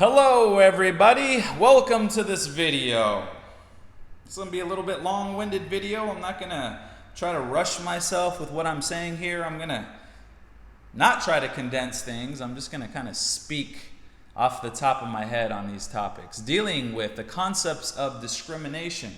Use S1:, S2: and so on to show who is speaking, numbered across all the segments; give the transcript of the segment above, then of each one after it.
S1: Hello everybody, welcome to this video. It's going to be a little bit long-winded video. I'm not going to try to rush myself with what I'm saying here. I'm going to not try to condense things. I'm just going to kind of speak off the top of my head on these topics, dealing with the concepts of discrimination.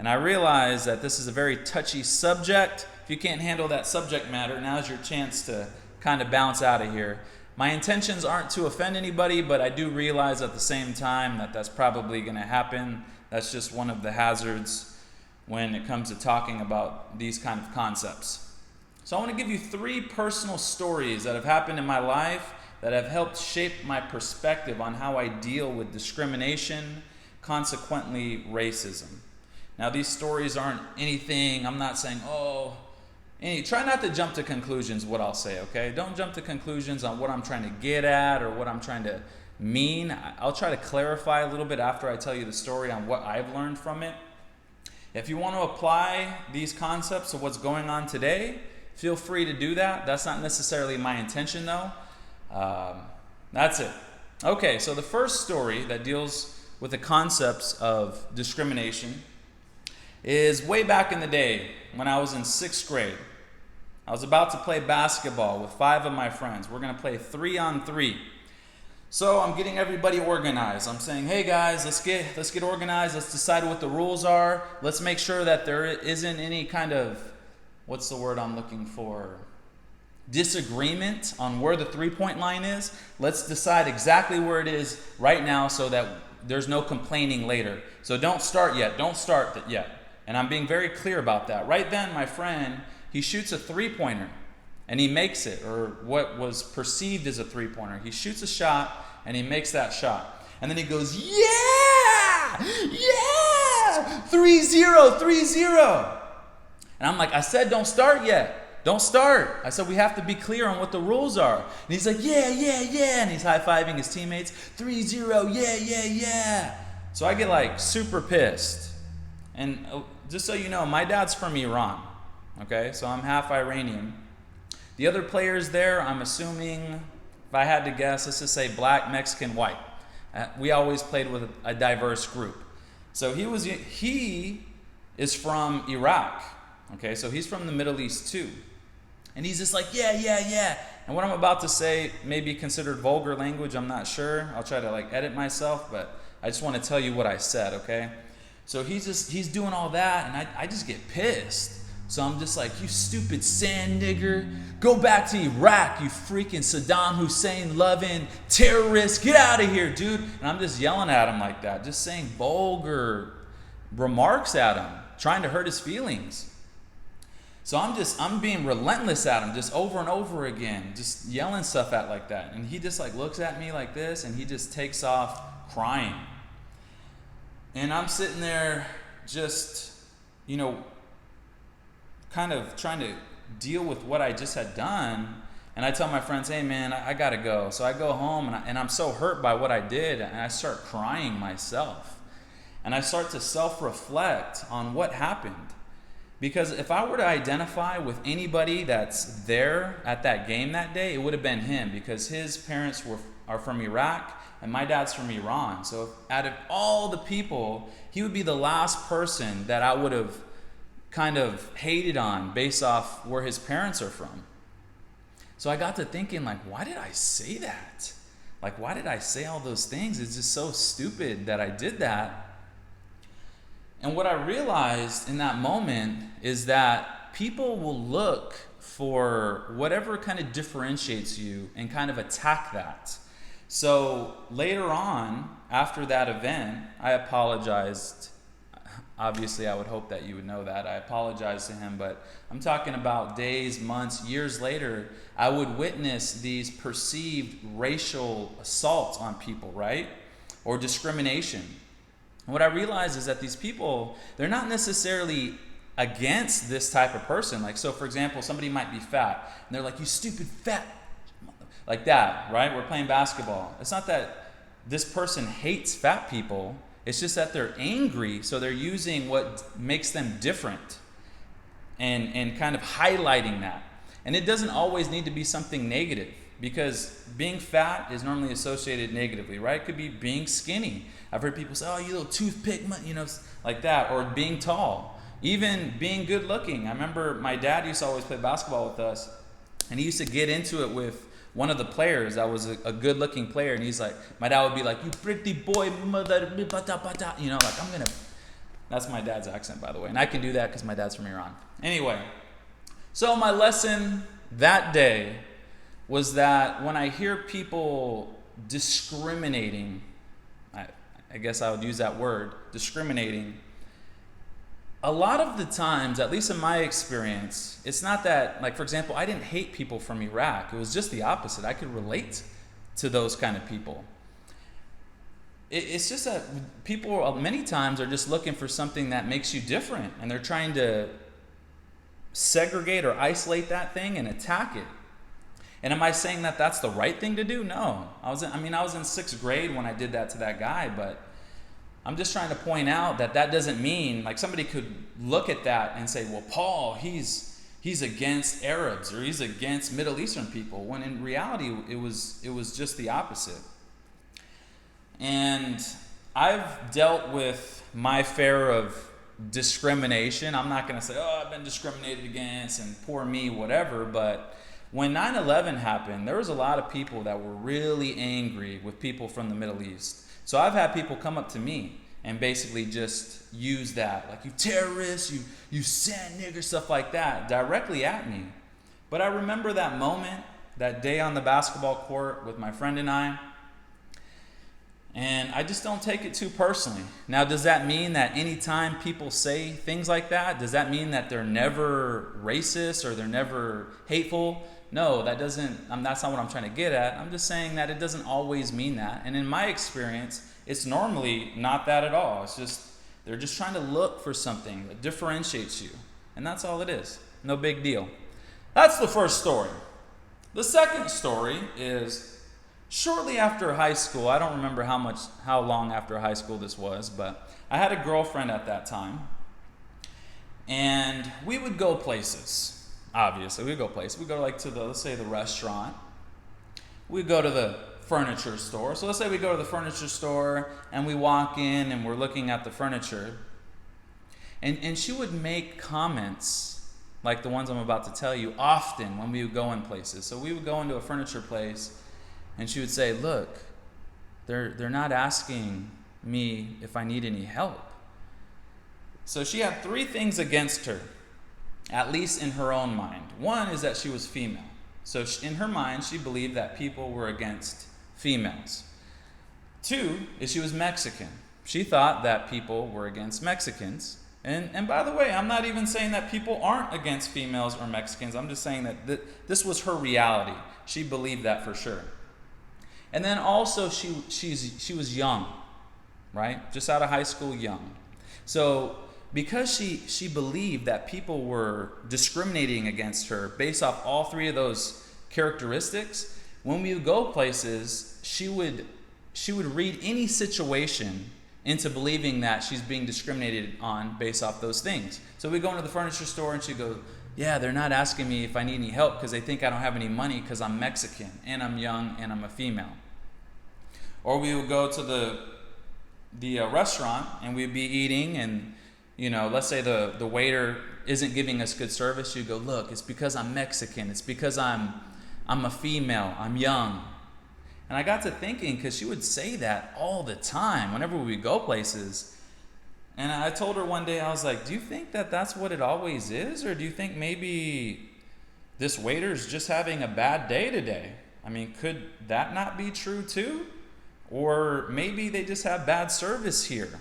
S1: And I realize that this is a very touchy subject. If you can't handle that subject matter, now's your chance to kind of bounce out of here. My intentions aren't to offend anybody, but I do realize at the same time that that's probably going to happen. That's just one of the hazards when it comes to talking about these kind of concepts. So I want to give you 3 personal stories that have happened in my life that have helped shape my perspective on how I deal with discrimination, consequently racism. Now these stories aren't anything, I'm not saying, try not to jump to conclusions, what I'll say, okay? Don't jump to conclusions on what I'm trying to get at or what I'm trying to mean. I'll try to clarify a little bit after I tell you the story on what I've learned from it. If you want to apply these concepts to what's going on today, feel free to do that. That's not necessarily my intention though. That's it. Okay, so the first story that deals with the concepts of discrimination is way back in the day when I was in 6th grade. I was about to play basketball with 5 of my friends. We're going to play 3-on-3. So I'm getting everybody organized. I'm saying, hey guys, let's get organized. Let's decide what the rules are. Let's make sure that there isn't any kind of, what's the word I'm looking for? Disagreement on where the 3-point line is. Let's decide exactly where it is right now so that there's no complaining later. So don't start yet. Don't start yet. And I'm being very clear about that. Right then, my friend, he shoots a 3-pointer and he makes it, or what was perceived as a 3-pointer. He shoots a shot and he makes that shot. And then he goes, yeah! Yeah! 3-0, 3-0. And I'm like, I said don't start yet. Don't start. I said we have to be clear on what the rules are. And he's like, yeah, yeah, yeah. And he's high-fiving his teammates. 3-0, yeah, yeah, yeah. So I get like super pissed. And just so you know, my dad's from Iran. Okay, so I'm half Iranian. The other players there, I'm assuming, if I had to guess, let's just say black, Mexican, white. We always played with a diverse group. So he is from Iraq. Okay, so he's from the Middle East too. And he's just like, yeah, yeah, yeah. And what I'm about to say may be considered vulgar language, I'm not sure. I'll try to edit myself, but I just want to tell you what I said, okay? So he's doing all that, and I just get pissed. So I'm just like, you stupid sand nigger, go back to Iraq, you freaking Saddam Hussein loving terrorist, get out of here, dude. And I'm just yelling at him like that, just saying vulgar remarks at him, trying to hurt his feelings. So I'm being relentless at him, just over and over again, just yelling stuff at like that. And he just looks at me like this, and he just takes off crying. And I'm sitting there just, kind of trying to deal with what I just had done. And I tell my friends, hey man, I gotta go. So I go home and I'm so hurt by what I did, and I start crying myself. And I start to self-reflect on what happened. Because if I were to identify with anybody that's there at that game that day, it would have been him, because his parents are from Iraq and my dad's from Iran. So out of all the people, he would be the last person that I would have kind of hated on based off where his parents are from. So I got to thinking, why did I say that? Why did I say all those things? It's just so stupid that I did that. And what I realized in that moment is that people will look for whatever kind of differentiates you and kind of attack that. So later on, after that event, I apologized. Obviously, I would hope that you would know that. I apologized to him, but I'm talking about days, months, years later, I would witness these perceived racial assaults on people, right? Or discrimination. And what I realized is that these people, they're not necessarily against this type of person. So for example, somebody might be fat, and they're like, you stupid fat, like that, right? We're playing basketball. It's not that this person hates fat people. It's just that they're angry, so they're using what makes them different and kind of highlighting that. And it doesn't always need to be something negative. because being fat is normally associated negatively, right? It could be being skinny. I've heard people say, oh, you little toothpick, like that, or being tall. Even being good looking. I remember my dad used to always play basketball with us, and he used to get into it with one of the players that was a good looking player, and he's like, my dad would be like, you pretty boy, mother, like I'm gonna, that's my dad's accent, by the way, and I can do that because my dad's from Iran. Anyway, so my lesson that day was that when I hear people discriminating, I guess I would use that word, discriminating, a lot of the times, at least in my experience, it's not that, like for example, I didn't hate people from Iraq. It was just the opposite. I could relate to those kind of people. It's just that people many times are just looking for something that makes you different, and they're trying to segregate or isolate that thing and attack it. And am I saying that that's the right thing to do? No. I was in 6th grade when I did that to that guy, but I'm just trying to point out that doesn't mean, like somebody could look at that and say, well, Paul, he's against Arabs or he's against Middle Eastern people, when in reality it was just the opposite. And I've dealt with my fair of discrimination. I'm not going to say, oh, I've been discriminated against and poor me, whatever, but when 9/11 happened, there was a lot of people that were really angry with people from the Middle East. So I've had people come up to me and basically just use that, like, you terrorists, you sand nigger, stuff like that, directly at me. But I remember that moment, that day on the basketball court with my friend and I just don't take it too personally. Now, does that mean that anytime people say things like that, does that mean that they're never racist or they're never hateful? No, that's not what I'm trying to get at. I'm just saying that it doesn't always mean that. And in my experience, it's normally not that at all. It's just, they're just trying to look for something that differentiates you. And that's all it is. No big deal. That's the first story. The second story is shortly after high school. I don't remember how long after high school this was, but I had a girlfriend at that time. And we would go places. Obviously, we'd go places. We'd go let's say the restaurant. We'd go to the furniture store. So let's say we go to the furniture store and we walk in and we're looking at the furniture. And she would make comments like the ones I'm about to tell you often when we would go in places. So we would go into a furniture place and she would say, look, they're not asking me if I need any help. So she had 3 things against her, at least in her own mind. One is that she was female. So in her mind, she believed that people were against females. 2 is she was Mexican. She thought that people were against Mexicans. And by the way, I'm not even saying that people aren't against females or Mexicans. I'm just saying that this was her reality. She believed that for sure. And then also she was young, right? Just out of high school, young. So because she believed that people were discriminating against her based off all 3 of those characteristics, when we would go places, she would read any situation into believing that she's being discriminated on based off those things. So we go into the furniture store and she'd go, yeah, they're not asking me if I need any help because they think I don't have any money because I'm Mexican and I'm young and I'm a female. Or we would go to the restaurant and we'd be eating and, let's say the waiter isn't giving us good service. You go, look, it's because I'm Mexican. It's because I'm a female. I'm young. And I got to thinking, because she would say that all the time whenever we would go places. And I told her one day, I was like, do you think that that's what it always is? Or do you think maybe this waiter's just having a bad day today? I mean, could that not be true too? Or maybe they just have bad service here.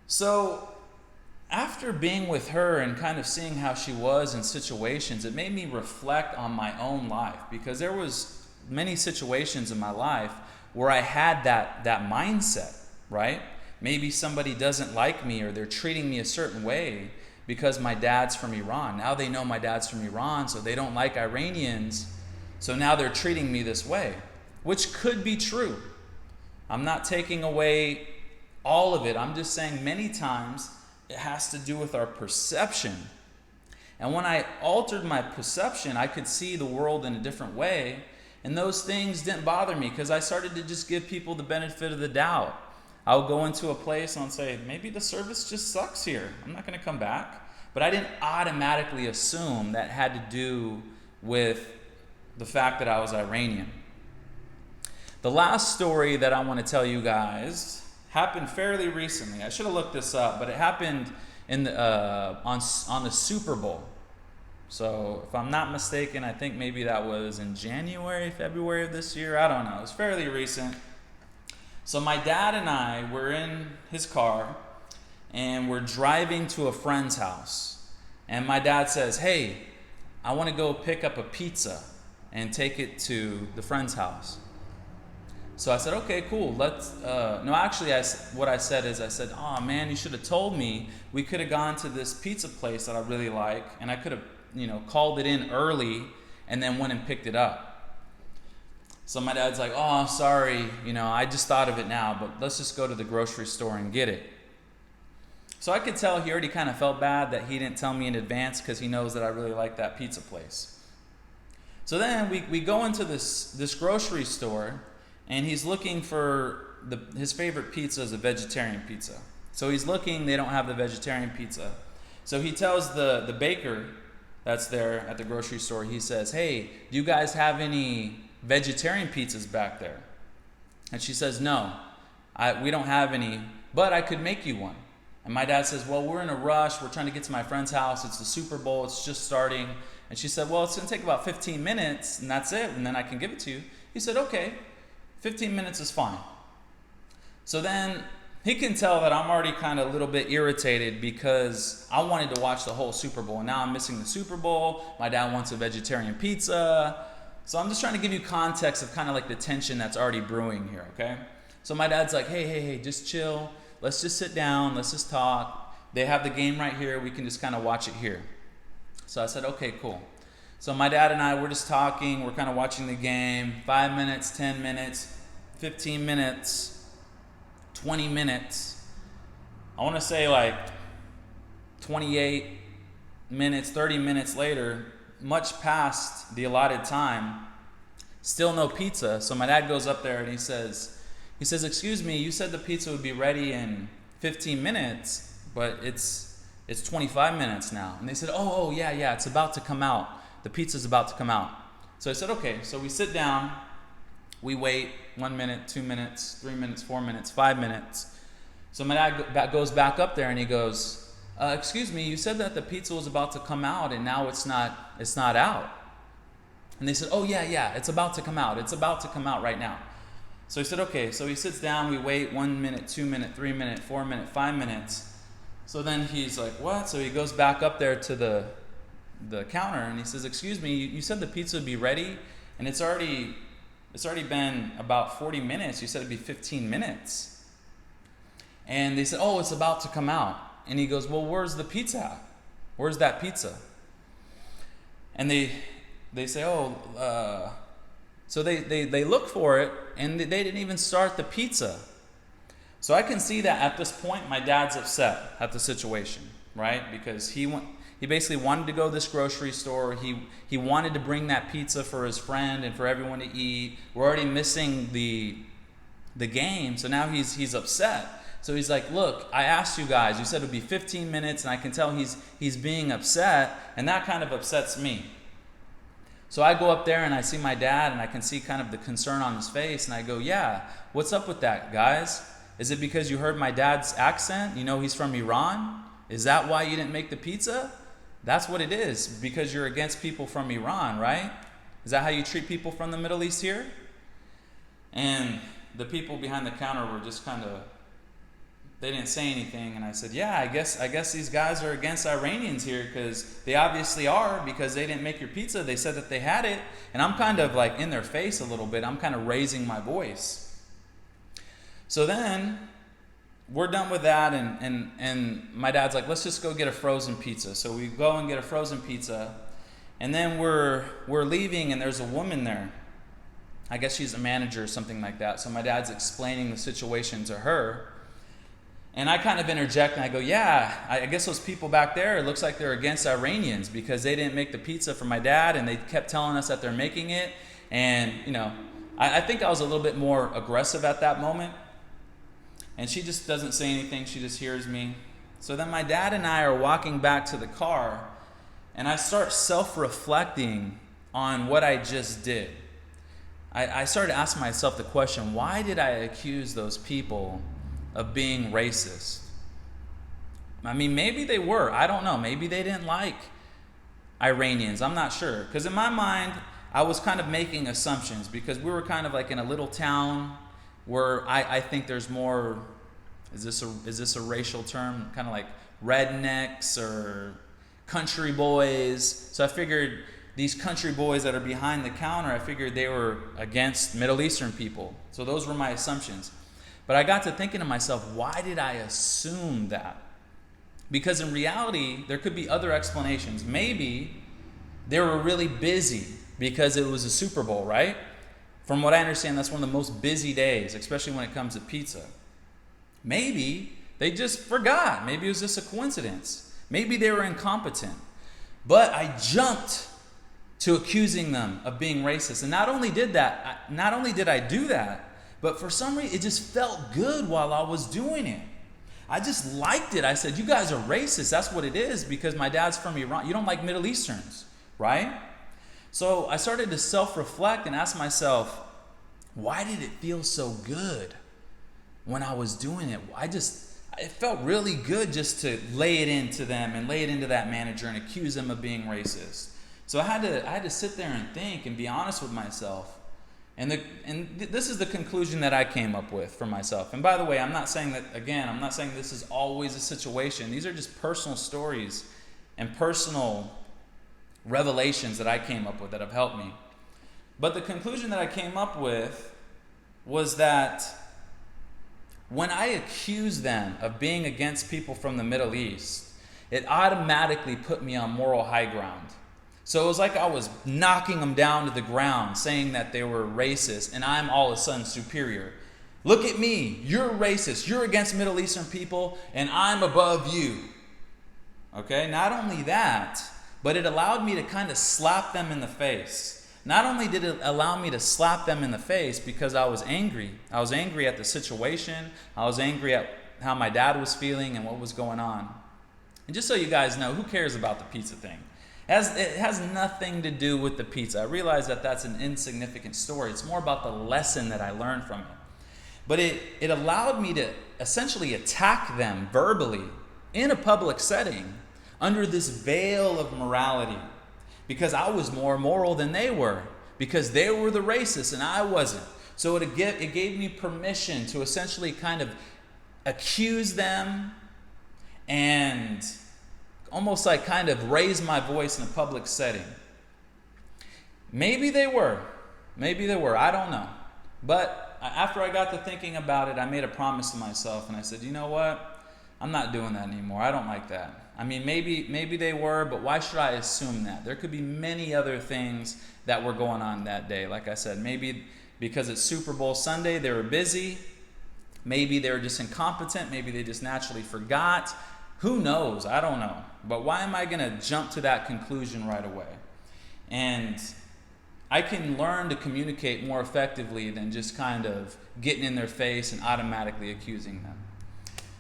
S1: So after being with her and kind of seeing how she was in situations, it made me reflect on my own life, because there was many situations in my life where I had that mindset, right? Maybe somebody doesn't like me or they're treating me a certain way because my dad's from Iran. Now they know my dad's from Iran, so they don't like Iranians. So now they're treating me this way, which could be true. I'm not taking away all of it. I'm just saying many times it has to do with our perception. And when I altered my perception, I could see the world in a different way. And those things didn't bother me because I started to just give people the benefit of the doubt. I would go into a place and I'd say, maybe the service just sucks here. I'm not going to come back. But I didn't automatically assume that had to do with the fact that I was Iranian. The last story that I want to tell you guys happened fairly recently. I should have looked this up, but it happened in on the Super Bowl. So if I'm not mistaken, I think maybe that was in January, February of this year. I don't know. It was fairly recent. So my dad and I were in his car, and we're driving to a friend's house. And my dad says, hey, I want to go pick up a pizza and take it to the friend's house. So I said, okay, cool. What I said is, oh man, you should have told me. We could have gone to this pizza place that I really like, and I could have, called it in early and then went and picked it up. So my dad's like, oh, sorry, I just thought of it now, but let's just go to the grocery store and get it. So I could tell he already kind of felt bad that he didn't tell me in advance because he knows that I really like that pizza place. So then we go into this grocery store, and he's looking for his favorite pizza is a vegetarian pizza. So he's looking, they don't have the vegetarian pizza. So he tells the baker that's there at the grocery store, he says, hey, do you guys have any vegetarian pizzas back there? And she says, no, we don't have any, but I could make you one. And my dad says, well, we're in a rush. We're trying to get to my friend's house. It's the Super Bowl. It's just starting. And she said, well, it's going to take about 15 minutes, and that's it, and then I can give it to you. He said, okay, 15 minutes is fine. So then he can tell that I'm already kind of a little bit irritated because I wanted to watch the whole Super Bowl, and now I'm missing the Super Bowl. My dad wants a vegetarian pizza. So I'm just trying to give you context of kind of like the tension that's already brewing here, okay? So my dad's like, hey, just chill. Let's just sit down. Let's just talk. They have the game right here. We can just kind of watch it here. So I said, okay, cool. So my dad and I, we're just talking. We're kind of watching the game. 5 minutes, 10 minutes, 15 minutes, 20 minutes. I want to say like 28 minutes, 30 minutes later, much past the allotted time, still no pizza. So my dad goes up there and he says, excuse me, you said the pizza would be ready in 15 minutes, but it's 25 minutes now. And they said, oh, yeah, it's about to come out. The pizza's about to come out. So I said, okay. So we sit down, we wait 1 minute, 2 minutes, 3 minutes, 4 minutes, 5 minutes. So my dad goes back up there and he goes, excuse me, you said that the pizza was about to come out and now it's not out. And they said, oh yeah, it's about to come out. It's about to come out right now. So he said, okay. So he sits down, we wait 1 minute, 2 minute, 3 minute, 4 minute, 5 minutes. So then he's like, what? So he goes back up there to the counter and he says, excuse me, you said the pizza would be ready and it's already been about 40 minutes. You said it'd be 15 minutes. And they said, oh, it's about to come out. And he goes, well, where's the pizza at? Where's that pizza? And they say, so they look for it, and they didn't even start the pizza. So I can see that at this point, my dad's upset at the situation, right? Because he basically wanted to go to this grocery store. He wanted to bring that pizza for his friend and for everyone to eat. We're already missing the game, so now he's upset. So he's like, look, I asked you guys, you said it would be 15 minutes, and I can tell he's being upset, and that kind of upsets me. So I go up there and I see my dad and I can see kind of the concern on his face, and I go, yeah, what's up with that, guys? Is it because you heard my dad's accent? You know he's from Iran? Is that why you didn't make the pizza? That's what it is, because you're against people from Iran, right? Is that how you treat people from the Middle East here? And the people behind the counter were just kind of, they didn't say anything, and I said, yeah, I guess these guys are against Iranians here because they obviously are, because they didn't make your pizza. They said that they had it, and I'm kind of like in their face a little bit. I'm kind of raising my voice. So then we're done with that, and my dad's like, let's just go get a frozen pizza. So we go and get a frozen pizza, and then we're leaving, and there's a woman there. I guess she's a manager or something like that. So my dad's explaining the situation to her. And I kind of interject and I go, yeah, I guess those people back there, it looks like they're against Iranians because they didn't make the pizza for my dad and they kept telling us that they're making it. And, I think I was a little bit more aggressive at that moment. And she just doesn't say anything. She just hears me. So then my dad and I are walking back to the car and I start self-reflecting on what I just did. I started asking myself the question, why did I accuse those people of being racist? I mean, maybe they were. I don't know. Maybe they didn't like Iranians. I'm not sure. Because in my mind, I was kind of making assumptions because we were kind of like in a little town where I think there's more, is this a racial term? Kind of like rednecks or country boys. So I figured these country boys that are behind the counter, I figured they were against Middle Eastern people. So those were my assumptions. But I got to thinking to myself, why did I assume that? Because in reality, there could be other explanations. Maybe they were really busy because it was a Super Bowl, right? From what I understand, that's one of the most busy days, especially when it comes to pizza. Maybe they just forgot. Maybe it was just a coincidence. Maybe they were incompetent. But I jumped to accusing them of being racist. And not only did I do that, but for some reason, it just felt good while I was doing it. I just liked it. I said, you guys are racist. That's what it is because my dad's from Iran. You don't like Middle Easterns, right? So I started to self-reflect and ask myself, why did it feel so good when I was doing it? It felt really good just to lay it into them and lay it into that manager and accuse them of being racist. So I had to sit there and think and be honest with myself. And this is the conclusion that I came up with for myself. And by the way, I'm not saying this is always a situation. These are just personal stories and personal revelations that I came up with that have helped me. But the conclusion that I came up with was that when I accused them of being against people from the Middle East, it automatically put me on moral high ground. So it was like I was knocking them down to the ground, saying that they were racist, and I'm all of a sudden superior. Look at me, you're racist, you're against Middle Eastern people, and I'm above you. Okay, not only that, but it allowed me to kind of slap them in the face. Not only did it allow me to slap them in the face because I was angry. I was angry at the situation. I was angry at how my dad was feeling and what was going on. And just so you guys know, who cares about the pizza thing? It has nothing to do with the pizza. I realize that that's an insignificant story. It's more about the lesson that I learned from it. But it allowed me to essentially attack them verbally in a public setting under this veil of morality because I was more moral than they were because they were the racists and I wasn't. So it gave me permission to essentially kind of accuse them and almost like kind of raise my voice in a public setting. Maybe they were. I don't know. But after I got to thinking about it, I made a promise to myself and I said, you know what? I'm not doing that anymore. I don't like that. I mean, maybe they were, but why should I assume that? There could be many other things that were going on that day. Like I said, maybe because it's Super Bowl Sunday, they were busy. Maybe they were just incompetent. Maybe they just naturally forgot. Who knows? I don't know. But why am I going to jump to that conclusion right away? And I can learn to communicate more effectively than just kind of getting in their face and automatically accusing them.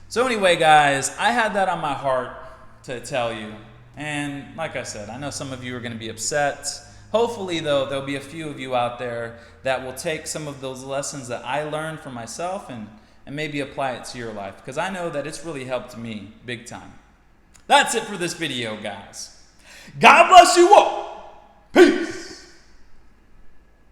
S1: So anyway, guys, I had that on my heart to tell you. And like I said, I know some of you are going to be upset. Hopefully, though, there'll be a few of you out there that will take some of those lessons that I learned for myself and maybe apply it to your life, because I know that it's really helped me big time. That's it for this video, guys. God bless you all.